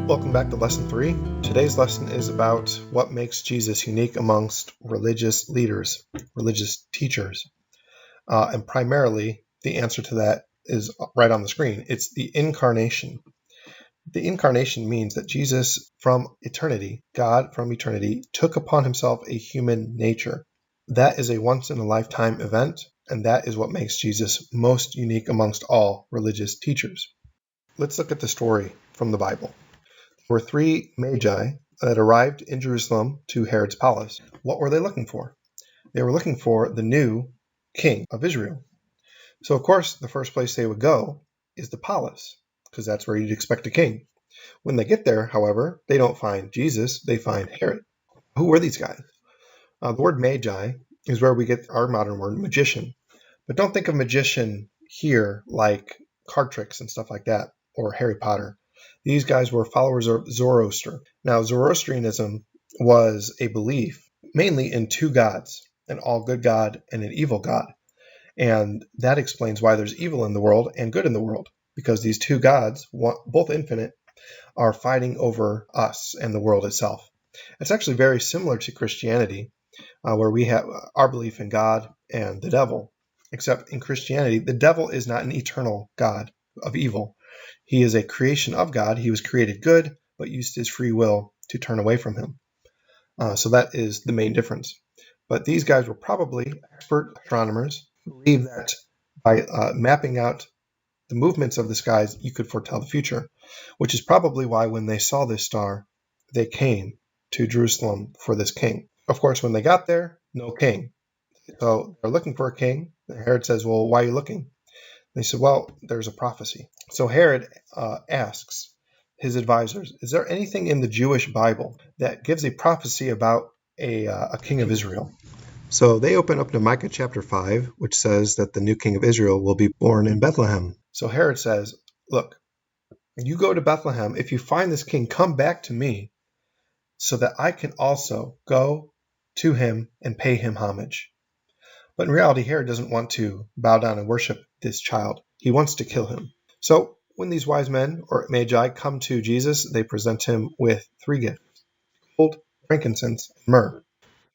Welcome back to Lesson 3. Today's lesson is about what makes Jesus unique amongst religious leaders, religious teachers. And primarily, the answer to that is right on the screen. It's the Incarnation. The Incarnation means that Jesus from eternity, God from eternity, took upon himself a human nature. That is a once-in-a-lifetime event, and that is what makes Jesus most unique amongst all religious teachers. Let's look at the story from the Bible. There were three Magi that arrived in Jerusalem to Herod's palace. What were they looking for? They were looking for the new king of Israel. So, of course, the first place they would go is the palace, because that's where you'd expect a king. When they get there, however, they don't find Jesus, they find Herod. Who were these guys? The word Magi is where we get our modern word magician. But don't think of magician here like card tricks and stuff like that, or Harry Potter. These guys were followers of Zoroaster. Now, Zoroastrianism was a belief mainly in two gods, an all-good God and an evil God. And that explains why there's evil in the world and good in the world, because these two gods, both infinite, are fighting over us and the world itself. It's actually very similar to Christianity, where we have our belief in God and the devil, except in Christianity, the devil is not an eternal God of evil. He is a creation of God. He was created good, but used his free will to turn away from him. So that is the main difference. But these guys were probably expert astronomers who believed that by mapping out the movements of the skies, you could foretell the future, which is probably why when they saw this star, they came to Jerusalem for this king. Of course, when they got there, no king. So they're looking for a king. Herod says, well, why are you looking? They said, well, there's a prophecy. So Herod asks his advisors, is there anything in the Jewish Bible that gives a prophecy about a king of Israel? So they open up to Micah chapter 5, which says that the new king of Israel will be born in Bethlehem. So Herod says, look, you go to Bethlehem. If you find this king, come back to me so that I can also go to him and pay him homage. But in reality, Herod doesn't want to bow down and worship this child. He wants to kill him. So when these wise men, or Magi, come to Jesus, they present him with three gifts: gold, frankincense, and myrrh.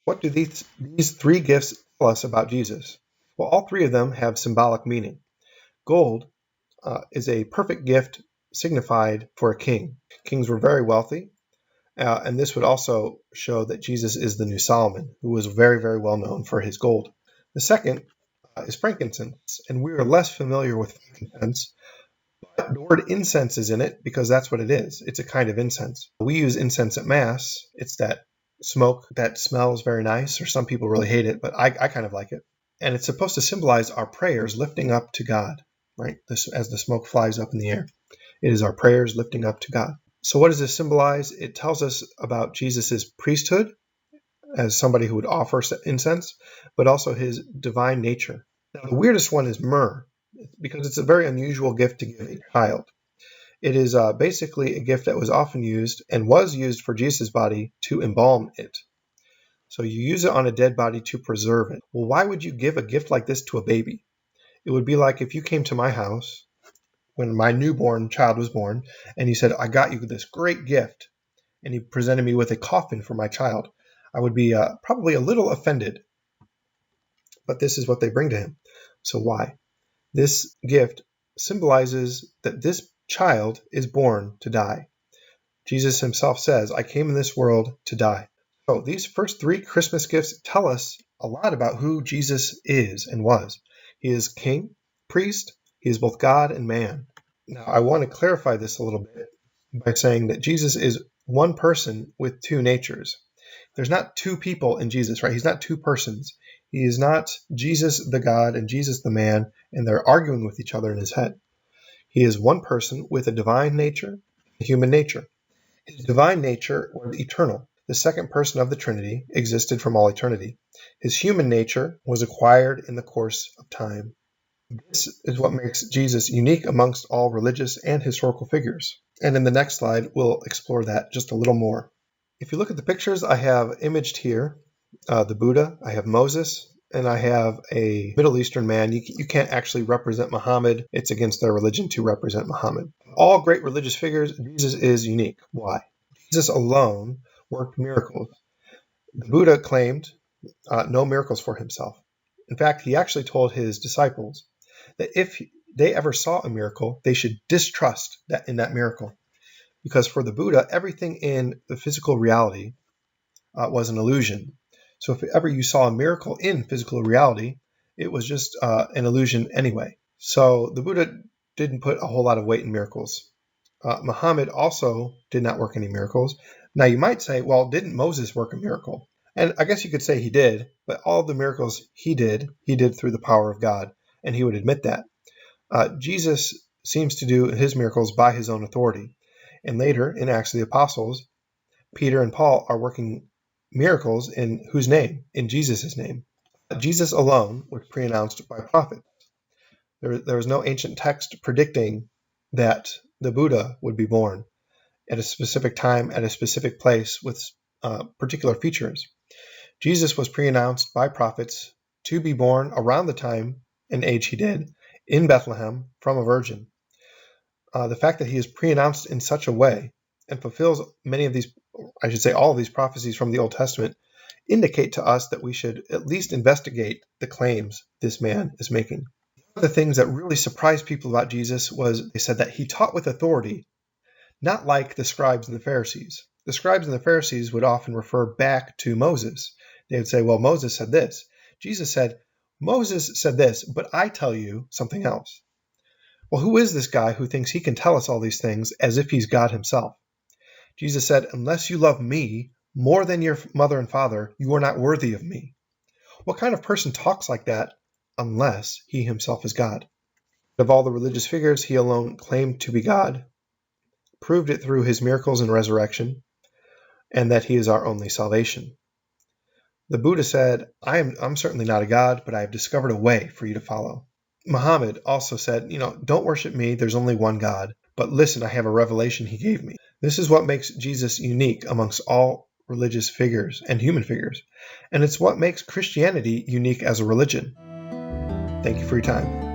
What do these three gifts tell us about Jesus? Well, all three of them have symbolic meaning. Gold is a perfect gift signified for a king. Kings were very wealthy, and this would also show that Jesus is the new Solomon, who was very, very well known for his gold. The second is frankincense, and we are less familiar with frankincense, but the word incense is in it because that's what it is. It's a kind of incense. We use incense at Mass. It's that smoke that smells very nice, or some people really hate it, but I kind of like it. And it's supposed to symbolize our prayers lifting up to God, right? As the smoke flies up in the air. It is our prayers lifting up to God. So what does this symbolize? It tells us about Jesus' priesthood as somebody who would offer incense, but also his divine nature. Now, the weirdest one is myrrh, because it's a very unusual gift to give a child. It is basically a gift that was often used and was used for Jesus' body to embalm it. So you use it on a dead body to preserve it. Well, why would you give a gift like this to a baby? It would be like if you came to my house when my newborn child was born and you said, I got you this great gift, and you presented me with a coffin for my child. I would be probably a little offended, but this is what they bring to him. So why? This gift symbolizes that this child is born to die. Jesus himself says, I came in this world to die. So these first three Christmas gifts tell us a lot about who Jesus is and was. He is king, priest, he is both God and man. Now, I want to clarify this a little bit by saying that Jesus is one person with two natures. There's not two people in Jesus, right? He's not two persons. He is not Jesus the God and Jesus the man, and they're arguing with each other in his head. He is one person with a divine nature, a human nature. His divine nature was eternal. The second person of the Trinity existed from all eternity. His human nature was acquired in the course of time. This is what makes Jesus unique amongst all religious and historical figures. And in the next slide, we'll explore that just a little more. If you look at the pictures I have imaged here, the Buddha, I have Moses, and I have a Middle Eastern man. You can't actually represent Muhammad. It's against their religion to represent Muhammad. all great religious figures, Jesus is unique. Why? Jesus alone worked miracles. The Buddha claimed no miracles for himself. In fact, he actually told his disciples that if they ever saw a miracle, they should distrust that in that miracle. Because for the Buddha, everything in the physical reality was an illusion. So if ever you saw a miracle in physical reality, it was just an illusion anyway. So the Buddha didn't put a whole lot of weight in miracles. Muhammad also did not work any miracles. Now you might say, well, didn't Moses work a miracle? And I guess you could say he did, but all the miracles he did through the power of God, and he would admit that. Jesus seems to do his miracles by his own authority. And later, in Acts of the Apostles, Peter and Paul are working miracles in whose name? In Jesus' name. Jesus alone was pre-announced by prophets. There was no ancient text predicting that the Buddha would be born at a specific time, at a specific place, with particular features. Jesus was pre-announced by prophets to be born around the time and age he did, in Bethlehem, from a virgin. The fact that he is pre-announced in such a way and fulfills many of these, I should say all of these prophecies from the Old Testament, indicate to us that we should at least investigate the claims this man is making. One of the things that really surprised people about Jesus was they said that he taught with authority, not like the scribes and the Pharisees. The scribes and the Pharisees would often refer back to Moses. They would say, well, Moses said this. Jesus said, Moses said this, but I tell you something else. Well, who is this guy who thinks he can tell us all these things as if he's God himself? Jesus said, unless you love me more than your mother and father, you are not worthy of me. What kind of person talks like that unless he himself is God? Of all the religious figures, he alone claimed to be God, proved it through his miracles and resurrection, and that he is our only salvation. The Buddha said, I'm certainly not a god, but I have discovered a way for you to follow. Muhammad also said, don't worship me, there's only one God, but listen, I have a revelation he gave me. This is what makes Jesus unique amongst all religious figures and human figures, and it's what makes Christianity unique as a religion. Thank you for your time.